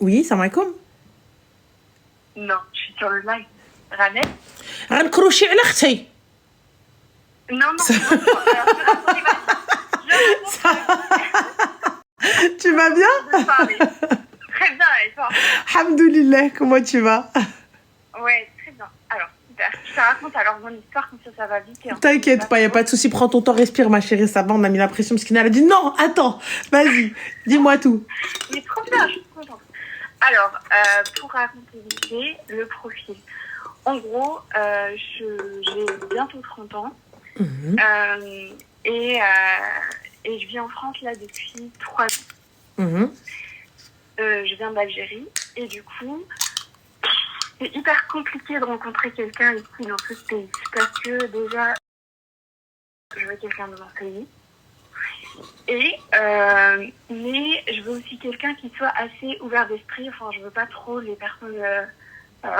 Oui, salam alaikum. Non, je suis sur le live. Ranel? غنكروشي على اختي. Non, non, c'est bon. Tu vas bien? Très bien, et toi? Alhamdoulilah, comment tu vas? Ouais, très bien. Alors, super. Je te raconte alors mon histoire, comme ça va vite. T'inquiète pas, y a pas de souci. Prends ton temps, respire, ma chérie, ça va. On a mis la pression parce qu'elle a dit non, attends, vas-y, dis-moi tout. Il est trop bien, je suis contente. Alors, pour raconter l'idée, le profil. En gros, j'ai bientôt 30 ans. Mhm. Et je vis en France là depuis 3 ans. Mhm. Je viens d'Algérie. Et du coup, c'est hyper compliqué de rencontrer quelqu'un ici dans ce pays. Parce que déjà, je veux quelqu'un de mon pays. Et, mais je veux aussi quelqu'un qui soit assez ouvert d'esprit. Enfin, je veux pas trop les personnes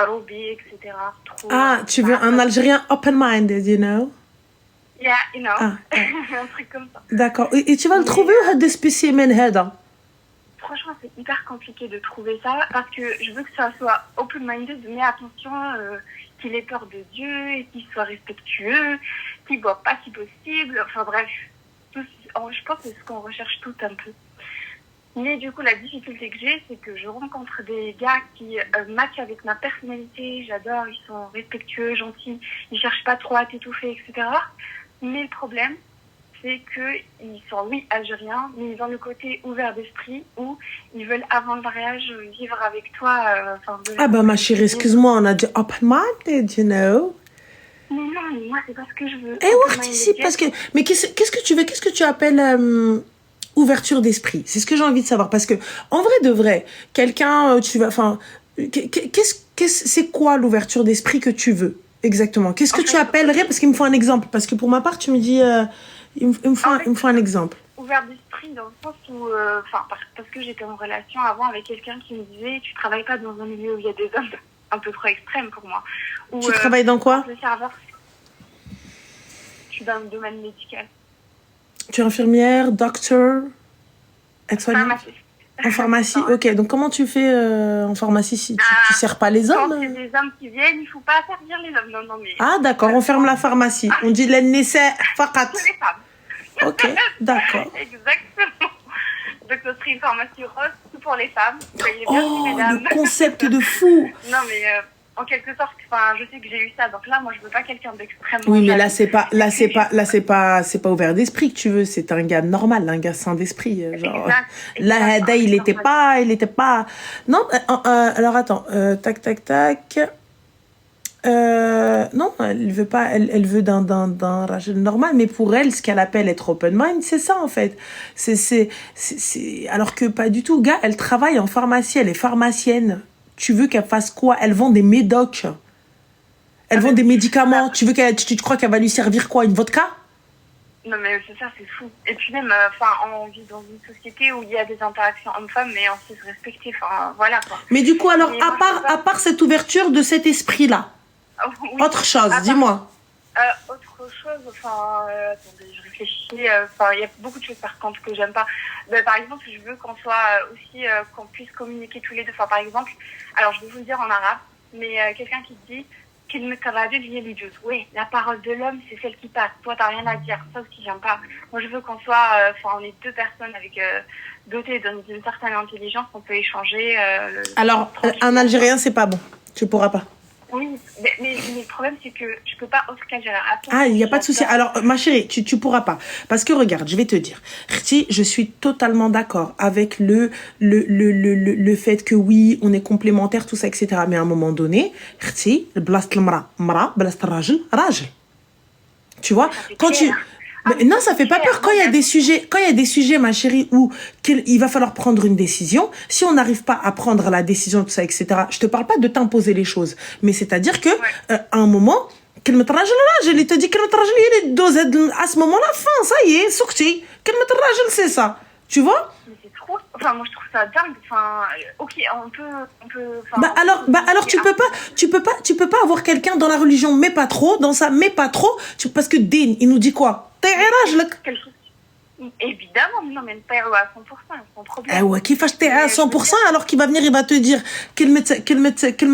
lobby, etc. Trop, Ah, tu veux un Algérien open-minded, you know? Yeah, you know. Ah, un truc comme ça. d'accord. Et tu vas le trouver ou هاد spécimen هذا? Franchement, c'est hyper compliqué de trouver ça parce que je veux que ça soit open-minded, mais attention, qu'il ait peur de Dieu et qu'il soit respectueux, qu'il ne boive pas si possible. Enfin bref, je pense que c'est ce qu'on recherche tout un peu. Mais du coup, la difficulté que j'ai, c'est que je rencontre des gars qui matchent avec ma personnalité. J'adore, ils sont respectueux, gentils, ils cherchent pas trop à t'étouffer, etc. Mais le problème, c'est qu'ils sont, oui, algériens, mais ils ont le côté ouvert d'esprit où ils veulent, avant le mariage, vivre avec toi. Ah bah ma chérie, excuse-moi, on a dit open-minded, you know? Mais non, mais moi, c'est pas ce que je veux. Eh ouais, ici, parce que... Mais qu'est-ce que tu veux? Qu'est-ce que tu appelles ouverture d'esprit? C'est ce que j'ai envie de savoir. Parce que, en vrai de vrai, quelqu'un, tu vas... Enfin, c'est quoi l'ouverture d'esprit que tu veux? Exactement. Qu'est-ce que tu appellerais? Parce qu'il me faut un exemple. Parce que pour ma part, tu me dis... il me faut un exemple. Ouvert d'esprit dans le sens où... parce que j'étais en relation avant avec quelqu'un qui me disait « Tu travailles pas dans un milieu où il y a des hommes un peu trop extrêmes pour moi. » Tu travailles dans quoi? Le serveur, je suis dans le domaine médical. Tu es infirmière, docteur, aide-soignante? En pharmacie, ok. Donc comment tu fais en pharmacie si tu sers pas les hommes? Quand c'est des hommes qui viennent, il faut pas servir les hommes. Non, non, mais... Ah d'accord, on ferme la pharmacie. On dit l'ennessai fakat. Pour les femmes. Ok, d'accord. Exactement. Donc ce serait une pharmacie rose pour les femmes. Soyez Oh, bienvenues, mesdames. le concept de fou. Non, mais en quelque sorte, je sais que j'ai eu ça. Donc là, moi, je veux pas quelqu'un d'extrêmement... Oui, mais là, c'est pas ouvert d'esprit que tu veux. C'est un gars normal, un gars sain d'esprit. Genre, là, Hada, il était pas. Non, alors attends, tac. Non, elle veut pas, elle veut d'un rajel normal, mais pour elle, ce qu'elle appelle être open mind, c'est ça en fait. Alors que pas du tout. Gars, elle travaille en pharmacie, elle est pharmacienne. Tu veux qu'elle fasse quoi? Elle vend des médocs. Elle vend des médicaments. Tu crois qu'elle va lui servir quoi? Une vodka? Non, mais c'est ça, c'est fou. Et puis même, on vit dans une société où il y a des interactions hommes-femmes, mais on sait se respecter. Enfin, voilà quoi. Mais du coup, alors, à part cette ouverture de cet esprit-là, oui. Autre chose, dis-moi. Autre chose, attendez, je réfléchis. Il y a beaucoup de choses par contre que j'aime pas. Par exemple, je veux qu'on soit aussi, qu'on puisse communiquer tous les deux. Par exemple, alors je vais vous le dire en arabe, mais quelqu'un qui dit oui, la parole de l'homme, c'est celle qui passe. Toi, t'as rien à dire. Ça aussi, j'aime pas. Moi, je veux qu'on soit, on est deux personnes avec dotées d'une certaine intelligence, on peut échanger. Alors, un Algérien, c'est pas bon. Tu pourras pas. Oui, mais le problème, c'est que je peux pas autre qu'Algérien. Ah, il n'y a pas de souci. Alors, ma chérie, tu pourras pas. Parce que regarde, je vais te dire. Khti, je suis totalement d'accord avec le fait que oui, on est complémentaires, tout ça, etc. Mais à un moment donné, Khti, blast l'mra, blast rajl, rajl. Tu vois, quand tu... Mais non, ça fait pas peur quand il y a des sujets, ma chérie, où il va falloir prendre une décision. Si on n'arrive pas à prendre la décision, tout ça, etc. Je te parle pas de t'imposer les choses, mais c'est-à-dire que à un moment, il te dit à ce moment-là, fin, ça y est, sorti. C'est ça, tu vois? C'est trop. Moi je trouve ça dingue. Ok, on peut. Alors tu peux pas avoir quelqu'un dans la religion, mais pas trop, dans ça, mais pas trop, parce que Din, il nous dit quoi? Évidemment, non, mais le père à 100%, sans problème. Ah ouais, qui fâche t'es à 100% alors qu'il va venir, il va te dire qu'il met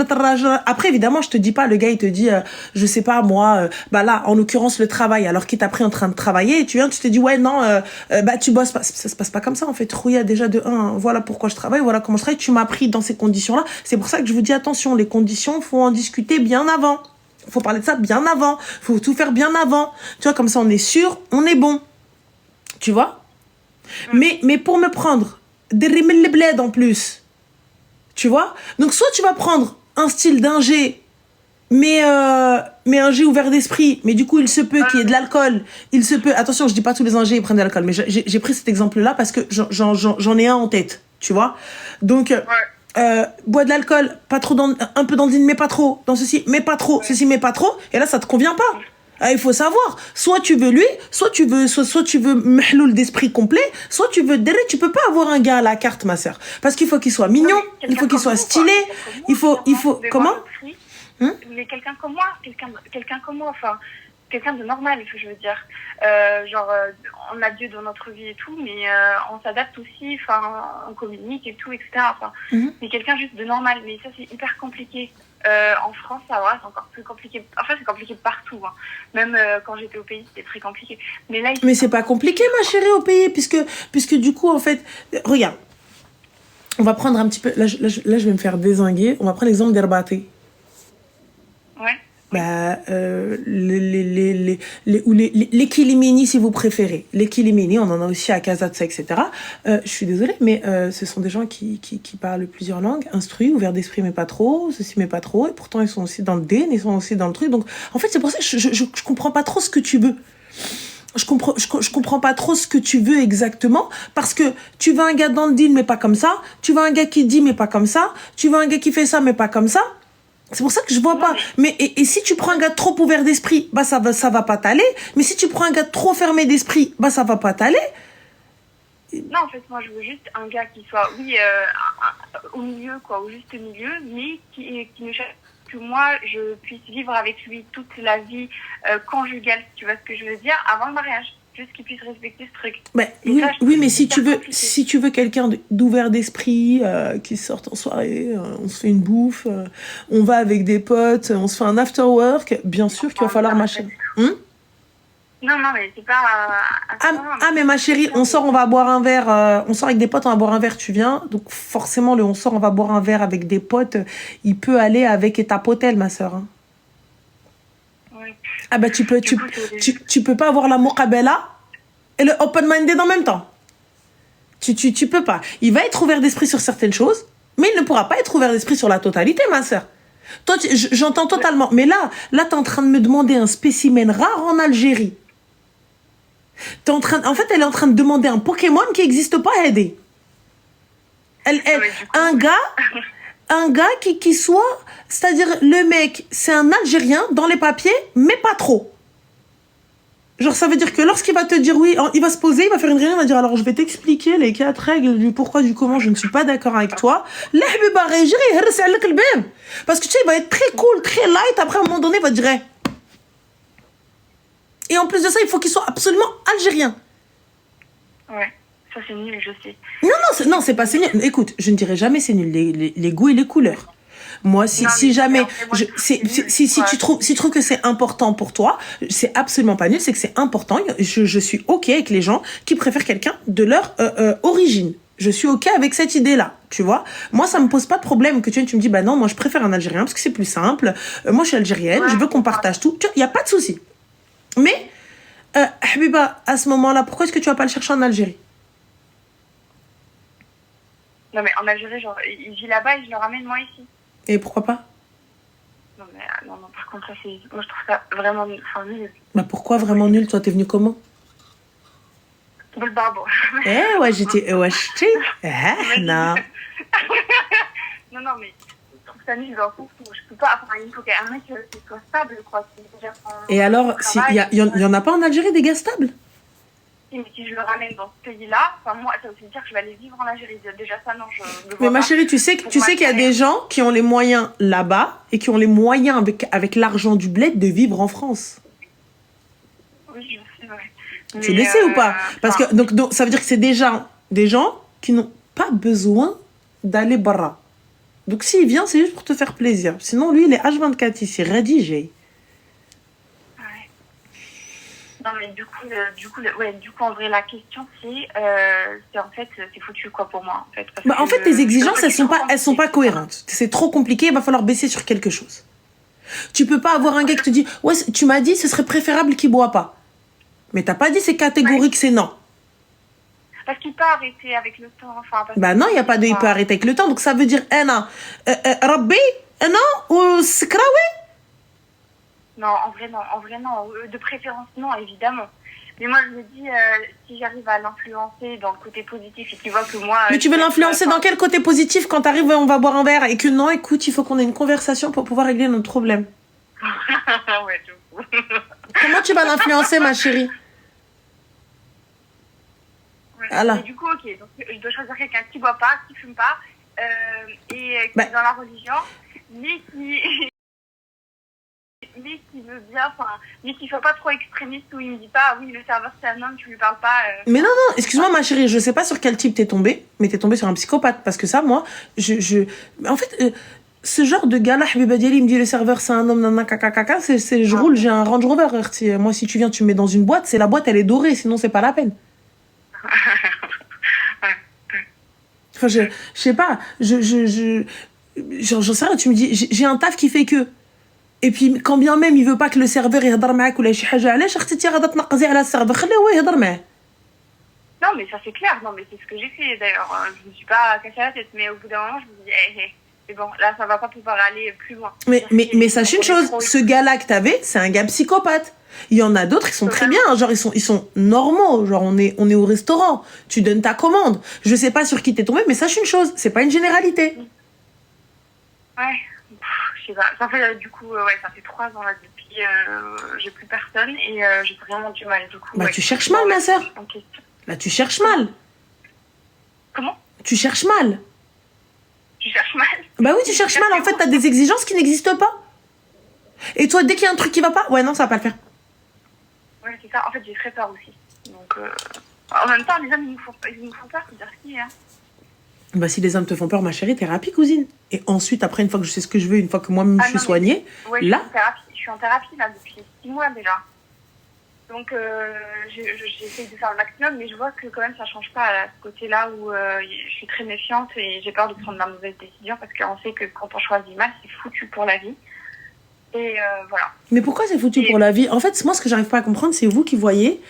rage. Après, évidemment, je te dis pas, le gars, il te dit, je sais pas, moi, bah là, en l'occurrence, le travail, alors qu'il t'a pris en train de travailler, et tu viens, tu te dis, ouais, non, bah tu bosses pas. Ça se passe pas comme ça, en fait. Rouilla, déjà, de un, voilà pourquoi je travaille, voilà comment je travaille, tu m'as pris dans ces conditions-là. C'est pour ça que je vous dis, attention, les conditions, faut en discuter bien avant. Faut parler de ça bien avant. Faut tout faire bien avant. Tu vois, comme ça, on est sûr, on est bon. Tu vois? Mais pour me prendre des rimel les bled en plus, tu vois, donc soit tu vas prendre un style d'ingé mais un G ouvert d'esprit, mais du coup il se peut qu'il y ait de l'alcool, il se peut, attention je dis pas tous les ingés ils prennent de l'alcool, mais j'ai pris cet exemple là parce que j'en ai un en tête, tu vois, donc bois de l'alcool, pas trop un peu d'andine mais pas trop, dans ceci mais pas trop, ceci mais pas trop, et là ça te convient pas. Ah, il faut savoir, soit tu veux lui, soit tu veux mahloul d'esprit complet, soit tu veux derrière, tu peux pas avoir un gars à la carte, ma sœur, parce qu'il faut qu'il soit mignon, il faut qu'il soit stylé, il faut comment mais quelqu'un comme moi, quelqu'un comme moi, enfin quelqu'un de normal, je veux dire, on a Dieu dans notre vie et tout, mais on s'adapte aussi, enfin on communique et tout, etc. Enfin, mais quelqu'un juste de normal, mais ça c'est hyper compliqué. En France, ça va, c'est encore plus compliqué. Enfin, c'est compliqué partout. Hein. Même quand j'étais au pays, c'était très compliqué. Mais là, mais c'est pas compliqué, ma chérie, au pays, puisque du coup, en fait, regarde, on va prendre un petit peu. Là, je vais me faire dézinguer. On va prendre l'exemple d'Herbaté. Ouais. Bah, les Kilimini, si vous préférez. Les Kilimini, on en a aussi à Kazatsa, etc. Je suis désolée, mais ce sont des gens qui parlent plusieurs langues, instruits, ouverts d'esprit, mais pas trop, ceci, mais pas trop, et pourtant ils sont aussi dans le dén, ils sont aussi dans le truc. Donc, en fait, c'est pour ça que je comprends pas trop ce que tu veux. Je comprends pas trop ce que tu veux exactement, parce que tu veux un gars dans le deal, mais pas comme ça, tu veux un gars qui dit, mais pas comme ça, tu veux un gars qui fait ça, mais pas comme ça. C'est pour ça que je vois pas. Mais et si tu prends un gars trop ouvert d'esprit, bah ça va pas t'aller. Mais si tu prends un gars trop fermé d'esprit, bah ça va pas t'aller. Non, en fait, moi, je veux juste un gars qui soit, oui, au milieu, quoi, au juste milieu, mais qui ne cherche que moi, je puisse vivre avec lui toute la vie conjugale, si tu vois ce que je veux dire, avant le mariage. Juste qu'il puisse respecter ce truc. Mais oui, mais si tu veux quelqu'un d'ouvert d'esprit, qui sort en soirée, on se fait une bouffe, on va avec des potes, on se fait un after work, bien sûr qu'il va falloir machin. Non, mais c'est pas... mais ma chérie, on sort, on va boire un verre, on sort avec des potes, on va boire un verre, tu viens. Donc forcément, on sort, on va boire un verre avec des potes, il peut aller avec ta potelle, ma sœur. Hein. Ah bah tu peux pas avoir la muqabela et le open-minded en même temps. Tu peux pas. Il va être ouvert d'esprit sur certaines choses, mais il ne pourra pas être ouvert d'esprit sur la totalité, ma sœur. Toi, j'entends totalement. Mais là, t'es en train de me demander un spécimen rare en Algérie. En fait, elle est en train de demander un Pokémon qui n'existe pas, Hédé. Un gars qui soit... C'est-à-dire, le mec, c'est un Algérien dans les papiers, mais pas trop. Genre, ça veut dire que lorsqu'il va te dire oui, il va se poser, il va faire une réunion, il va dire alors je vais t'expliquer les 4 règles du pourquoi, du comment je ne suis pas d'accord avec toi. Parce que tu sais, il va être très cool, très light, après à un moment donné, il va dire hey. Et en plus de ça, il faut qu'il soit absolument algérien. Ouais, ça c'est nul, je sais. Non, c'est pas c'est nul. Écoute, je ne dirais jamais c'est nul, les goûts et les couleurs. Moi, si tu trouves que c'est important pour toi, c'est absolument pas nul, c'est que c'est important. Je suis OK avec les gens qui préfèrent quelqu'un de leur origine. Je suis OK avec cette idée-là, tu vois. Moi, ça me pose pas de problème que tu me dis, bah non, moi je préfère un Algérien parce que c'est plus simple. Moi, je suis algérienne, je veux qu'on partage tout. Tu vois, il y a pas de souci. Mais, Habiba, à ce moment-là, pourquoi est-ce que tu vas pas le chercher en Algérie? Non, mais en Algérie, genre, il vit là-bas et je le ramène moi ici. Et pourquoi pas? Non, par contre, ça, moi, je trouve ça vraiment nul. Bah, pourquoi vraiment nul? Toi, t'es venu comment? Le barbeau. Ouais, j'étais... non. Non, mais je trouve ça nul dans le sens où je peux pas... Enfin, il faut qu'un mec qui soit stable, quoi. Et alors, il y en a pas en Algérie des gars stables? Mais si je le ramène dans ce pays-là, enfin moi, ça veut dire que je vais aller vivre en Algérie. Déjà ça, non, je ne vois Mais ma chérie, tu sais qu'il y a des gens qui ont les moyens là-bas et qui ont les moyens avec l'argent du bled de vivre en France. Oui, je sais, ouais. Tu le sais ou pas? Parce que donc, ça veut dire que c'est déjà des gens qui n'ont pas besoin d'aller barra. Donc s'il vient, c'est juste pour te faire plaisir. Sinon, lui, il est H24 ici, rédigé. Ouais. Non, mais du coup, en vrai, la question, c'est en fait, c'est foutu, quoi, pour moi, en fait. Parce En fait, tes exigences, elles sont pas cohérentes. C'est trop compliqué, il va falloir baisser sur quelque chose. Tu peux pas avoir un gars qui te dit, ouais, tu m'as dit, ce serait préférable qu'il boit pas. Mais t'as pas dit c'est catégorique, c'est non. Parce qu'il peut arrêter avec le temps. Enfin, Non, il n'y a pas de il peut arrêter avec le temps. Donc ça veut dire, Rabbi, non, ou Skrawi. Non, en vrai, non. De préférence, non, évidemment. Mais moi, je me dis, si j'arrive à l'influencer dans le côté positif et qu'il voit que moi... Mais tu veux l'influencer dans quel côté positif quand t'arrives et on va boire un verre et que non, écoute, il faut qu'on ait une conversation pour pouvoir régler notre problème. Ouais, du coup. Comment tu vas l'influencer, ma chérie? Ouais. Et du coup, ok, donc je dois choisir quelqu'un qui boit pas, qui fume pas, et qui est dans la religion, mais qui veut bien, mais qui soit pas trop extrémiste, où il me dit pas, oui, le serveur c'est un homme, tu lui parles pas. Mais non, excuse-moi, ma chérie, je sais pas sur quel type t'es tombée, mais t'es tombée sur un psychopathe, parce que ça, moi, en fait, ce genre de gars là, Habiba Diali, il me dit le serveur c'est un homme, nanana, je roule, j'ai un Range Rover. Moi, si tu viens, tu me mets dans une boîte, c'est la boîte, elle est dorée, sinon c'est pas la peine. Enfin, je sais pas, j'en sais rien, tu me dis, j'ai un taf qui fait que. Et puis, quand bien même il veut pas que le serveur يهضر معك ولا شي حاجة علاش اختي غادا تنقزي على السيرفر خليه هو يهضر معاه. Non, mais ça c'est clair, non, mais c'est ce que j'ai fait d'ailleurs. Je me suis pas cassé la tête, mais au bout d'un moment, je me dis, c'est bon, là ça va pas pouvoir aller plus loin. Mais sache une chose, ce gars-là que t'avais, c'est un gars psychopathe. Il y en a d'autres, ils sont très bien, genre ils sont normaux, genre on est au restaurant, tu donnes ta commande. Je sais pas sur qui t'es tombé, mais sache une chose, c'est pas une généralité. Ouais, je sais pas. Ça fait du coup, ça fait 3 ans là depuis, j'ai plus personne et j'ai vraiment du mal du coup. Tu cherches mal, ma sœur. Là, tu cherches mal. Comment? Tu cherches mal. Tu cherches mal? Oui, tu cherches mal. En fait, t'as des exigences qui n'existent pas. Et toi, dès qu'il y a un truc qui va pas, ouais, non, ça va pas le faire. Ouais, c'est ça. En fait, j'ai très peur aussi. Donc, en même temps, les hommes, ils nous font peur, c'est dire qui, hein. Si les hommes te font peur, ma chérie, thérapie, cousine. Et ensuite, après, une fois que je sais ce que je veux, une fois que moi-même je suis soignée, là... Je suis en thérapie, là, depuis 6 mois déjà. Donc, j'essaie de faire le maximum, mais je vois que quand même, ça change pas à ce côté-là où je suis très méfiante et j'ai peur de prendre ma mauvaise décision parce qu'on sait que quand on choisit mal, c'est foutu pour la vie. Et voilà. Mais pourquoi c'est foutu pour la vie? En fait, moi, ce que j'arrive pas à comprendre, c'est vous qui voyez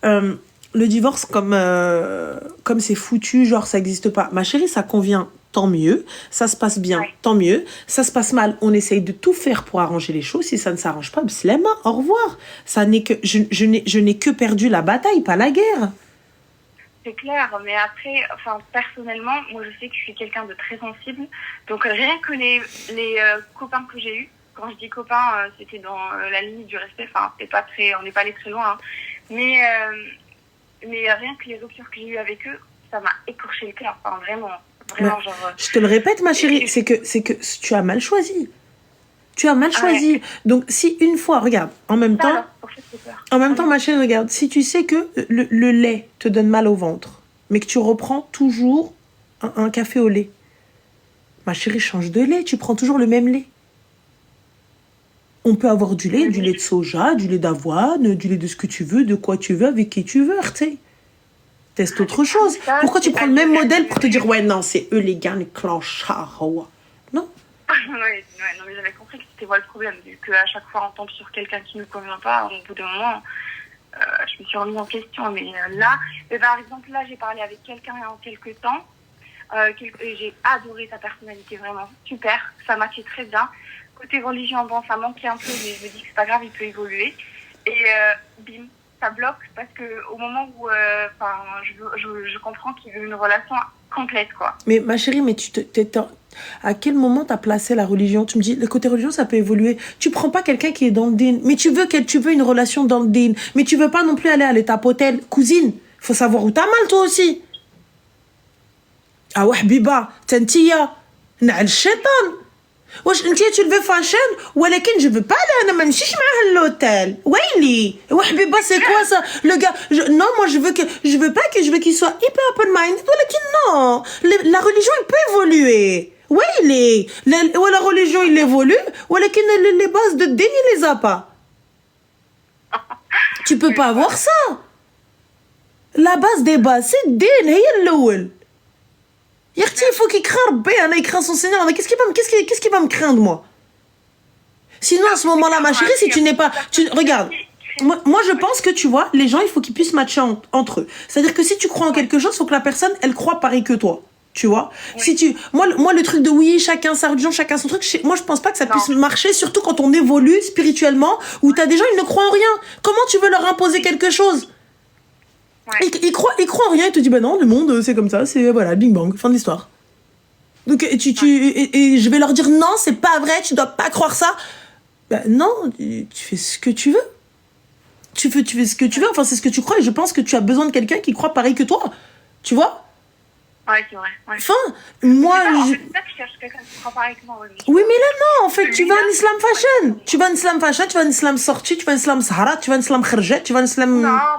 le divorce comme c'est foutu, genre ça existe pas. Ma chérie, ça convient, tant mieux. Ça se passe bien, tant mieux. Ça se passe mal, on essaye de tout faire pour arranger les choses. Si ça ne s'arrange pas, bslema, au revoir. Ça n'est que, je n'ai que perdu la bataille, pas la guerre. C'est clair, mais après, personnellement, moi je sais que je suis quelqu'un de très sensible. Donc rien que les copains que j'ai eus, quand je dis copains, c'était dans la limite du respect. On n'est pas allé très loin. Hein. Mais rien que les ruptures que j'ai eues avec eux, ça m'a écorché le cœur. Vraiment, genre. Je te le répète, ma chérie, c'est que tu as mal choisi. Tu as mal choisi. Ouais. Donc, si une fois, regarde, en même temps, ma chérie, regarde, si tu sais que le lait te donne mal au ventre, mais que tu reprends toujours un café au lait, ma chérie, change de lait, tu prends toujours le même lait. On peut avoir du lait de soja, du lait d'avoine, du lait de ce que tu veux, de quoi tu veux, avec qui tu veux, tu sais. Teste autre chose. Pourquoi tu prends le même modèle pour te dire, ouais, non, c'est eux les gars, les clochards, non? Non, mais j'avais compris que c'était moi le problème, vu qu'à chaque fois on tombe sur quelqu'un qui ne me convient pas, au bout d'un moment, je me suis remise en question. Mais là, par exemple, là, j'ai parlé avec quelqu'un il y a quelques temps, et j'ai adoré sa personnalité, vraiment super, ça matchait très bien. Côté religion, bon, ça manquait un peu, mais je me dis que c'est pas grave, il peut évoluer. Et bim, ça bloque parce que au moment où, je comprends qu'il veut une relation complète, quoi. Mais ma chérie, mais à quel moment t'as placé la religion? Tu me dis, le côté religion, ça peut évoluer. Tu prends pas quelqu'un qui est dans le din, mais tu veux une relation dans le din, mais tu veux pas non plus aller à l'étape hôtel. Cousine, faut savoir où t'as mal, toi aussi. Ah ouais, Biba, tantiya, na'al shaitan. واش انت tu le veux fashion ولكن je veux pas là انا ما نمشيش معاه l'hôtel ويلي وحبيبه c'est quoi ça le gars non moi je veux pas que je veux qu'il soit hyper open minded ولكن non la religion elle peut évoluer ويلي la religion il évolue ولكن les bases de din il les a pas tu peux pas avoir ça la base des bases c'est din هي الاول يا اختي il faut qu'il craint ربي انا il craint son Seigneur qu'est-ce qui va me craindre moi sinon à ce moment-là ma chérie si tu n'es pas regarde moi je pense que tu vois les gens il faut qu'ils puissent matcher entre eux c'est-à-dire que si tu crois en quelque chose faut que la personne elle croit pareil que toi tu vois si tu moi le truc de oui chacun sa religion chacun son truc moi je pense pas que ça puisse marcher surtout quand on évolue spirituellement où t'as des gens ils ne croient en rien comment tu veux leur imposer quelque chose. Ouais. Il croit en rien, il te dit bah non, le monde c'est comme ça, c'est voilà, bing bang, fin de l'histoire. Donc et je vais leur dire non, c'est pas vrai, tu dois pas croire ça. Bah non, tu fais ce que tu veux. Tu fais ce que tu veux, enfin c'est ce que tu crois et je pense que tu as besoin de quelqu'un qui croit pareil que toi. Tu vois? Ouais, c'est vrai. Ouais. Enfin, moi c'est ça que je cherche quelqu'un qui croit pareil que moi. Oui, mais là non, en fait, tu vas en islam fashion. Tu vas en islam fashion, tu vas en islam sorti, tu vas en islam sahara, tu vas en islam kharjet, tu vas en islam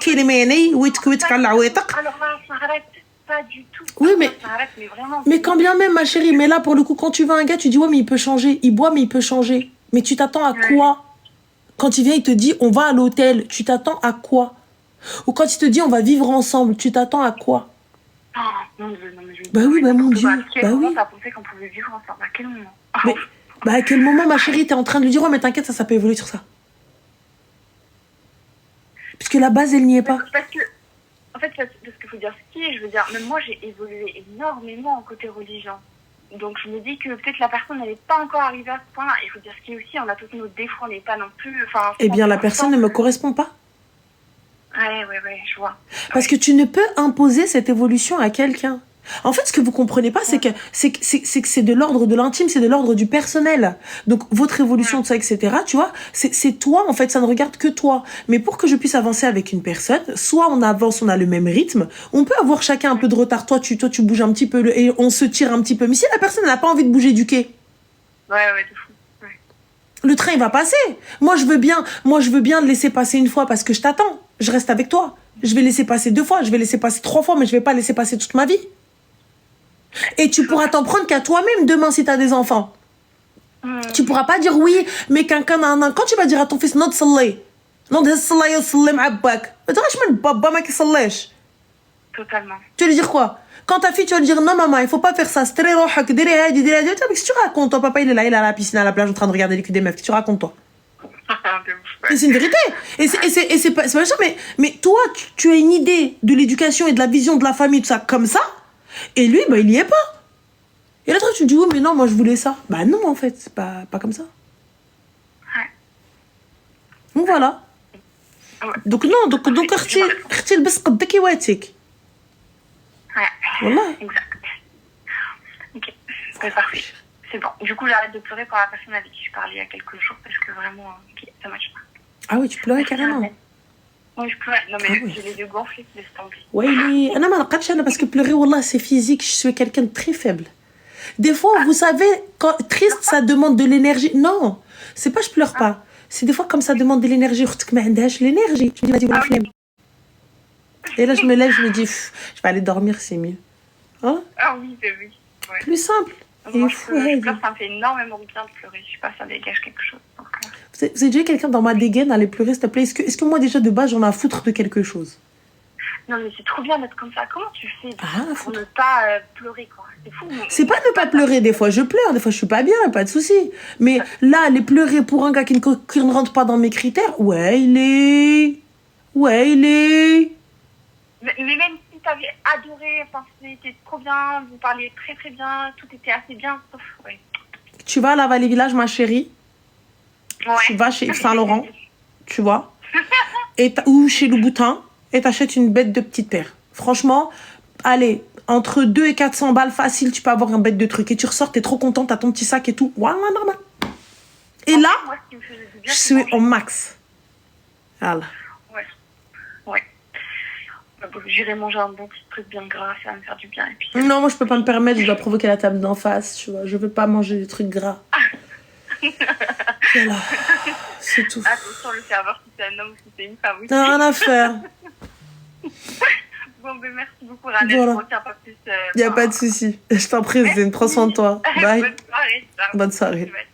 kilimeni, witkwitek ala witak. Alors là, ça arrête pas du tout. Oui, mais ça arrête, mais vraiment. Mais quand bien même ma chérie, mais là pour le coup quand tu vois un gars, tu dis ouais, mais il peut changer, il boit mais il peut changer. Mais tu t'attends à quoi? Quand il vient, il te dit on va à l'hôtel, tu t'attends à quoi? Ou quand il te dit on va vivre ensemble, tu t'attends à quoi? Oh, mon Dieu, non, mais je bah oui, bah mon Dieu. À quel moment t'as pensé qu'on pouvait vivre ensemble? À quel moment? Mais, bah à quel moment, ma chérie, t'es en train de lui dire, ouais, mais t'inquiète, ça peut évoluer sur ça. Puisque la base, elle n'y est pas. Parce que, en fait, parce qu'il faut dire ce qui est, je veux dire, même moi, j'ai évolué énormément en côté religion. Donc, je me dis que peut-être la personne, elle n'est pas encore arrivée à ce point-là. Il faut dire ce qui est aussi, on a tous nos défauts, on n'est pas non plus. Eh bien, la personne ne me correspond pas. Ouais, je vois. Parce que tu ne peux imposer cette évolution à quelqu'un. En fait, ce que vous comprenez pas, c'est que c'est de l'ordre de l'intime, c'est de l'ordre du personnel. Donc, votre évolution, tout ça, etc., tu vois, c'est toi, en fait, ça ne regarde que toi. Mais pour que je puisse avancer avec une personne, soit on avance, on a le même rythme, on peut avoir chacun un peu de retard. Toi, tu bouges un petit peu et on se tire un petit peu. Mais si la personne n'a pas envie de bouger du quai. Ouais, de fou. Le train, il va passer. Moi, je veux bien le laisser passer une fois parce que je t'attends. Je reste avec toi. Je vais laisser passer 2 fois, je vais laisser passer 3 fois, mais je vais pas laisser passer toute ma vie. Et tu pourras t'en prendre qu'à toi-même demain si tu as des enfants. Tu pourras pas dire oui, mais quelqu'un quand tu vas dire à ton fils non تصلي non تصلي يصلي مع باك ما تغاش من بابا ما كيصليش. Totalement. Tu vas lui dire quoi? Quand ta fille, tu vas lui dire non maman, il faut pas faire ça, ستري روحك ديري هادي ديري هادي. Qu'est-ce que tu racontes? Ton papa il est là, il est à la piscine, à la plage en train de regarder les culs des meufs. Qu'est-ce que tu racontes toi? C'est une vérité. Et c'est pas ça, mais toi, tu as une idée de l'éducation et de la vision de la famille, tout ça, comme ça. Et lui, bah, il y est pas. Et là, toi, tu me dis, oui, mais non, moi, je voulais ça. Bah non, en fait, c'est pas comme ça. Ouais. Donc voilà. Ouais. Donc non, donc اختي لبس قدك يواتيك. Ouais. والله. Exact. Ok. C'est parfait. C'est bon. Du coup, j'arrête de pleurer pour la personne avec qui je parlais il y a quelques jours parce que vraiment, ça marche pas. Ah oui, tu pleurais carrément. Oui, je pleurais. Non, mais j'ai les yeux gonflés, laisse tomber. Oui, أنا ما نقدش أنا parce que pleurer, wallah, c'est physique. Je suis quelqu'un de très faible. Des fois, vous savez, quand triste, ça demande de l'énergie. Non, c'est pas je pleure pas. C'est des fois comme ça demande de l'énergie. أختك ما عندهاش l'énergie. Je me dis, vas-y, voilà, flemme. Et là, je me lève, je me dis, je vais aller dormir, c'est mieux. Hein? Ah oui, c'est oui. Ouais. Plus simple. Moi, je pleure, ça me fait énormément bien de pleurer. Je sais pas, ça dégage quelque chose. Donc, Vous avez déjà quelqu'un dans ma dégaine à aller pleurer, s'il te plaît? Est-ce que moi, déjà, de base, j'en ai à foutre de quelque chose? Non, mais c'est trop bien d'être comme ça. Comment tu fais pour ne pas pleurer, quoi? C'est fou. C'est pas ne pas pleurer. Des fois, je pleure. Des fois, je suis pas bien. Pas de souci. Mais là, aller pleurer pour un gars qui ne rentre pas dans mes critères, ouais, il est. Mais même si t'avais adoré, enfin, c'était trop bien, vous parliez très très bien, tout était assez bien, sauf, ouais. Tu vas à la Vallée Village, ma chérie. Ouais. Tu vas chez Saint-Laurent, tu vois, ou chez Louboutin, et t'achètes une bête de petite paire. Franchement, allez, entre 2 et 400 balles facile, tu peux avoir un bête de trucs. Et tu ressors, t'es trop contente, t'as ton petit sac et tout. Voilà, normal. Et là, moi, ce qui me faisait du bien, je suis au max. Voilà. Ouais. J'irai manger un bon petit truc bien gras, ça va me faire du bien. Et puis, non, moi, je peux pas me permettre, je dois provoquer la table d'en face, tu vois. Je veux pas manger des trucs gras. Voilà, c'est tout. Attention, le serveur, si c'est un homme ou si c'est une femme. Oui. T'as rien à faire. Bon, ben merci beaucoup, Rana. Voilà. Je retiens pas plus. Y a pas de souci. Je t'en prie, Zine, prends soin de toi. Bye. Bonne soirée. Ciao. Bonne soirée. Ouais.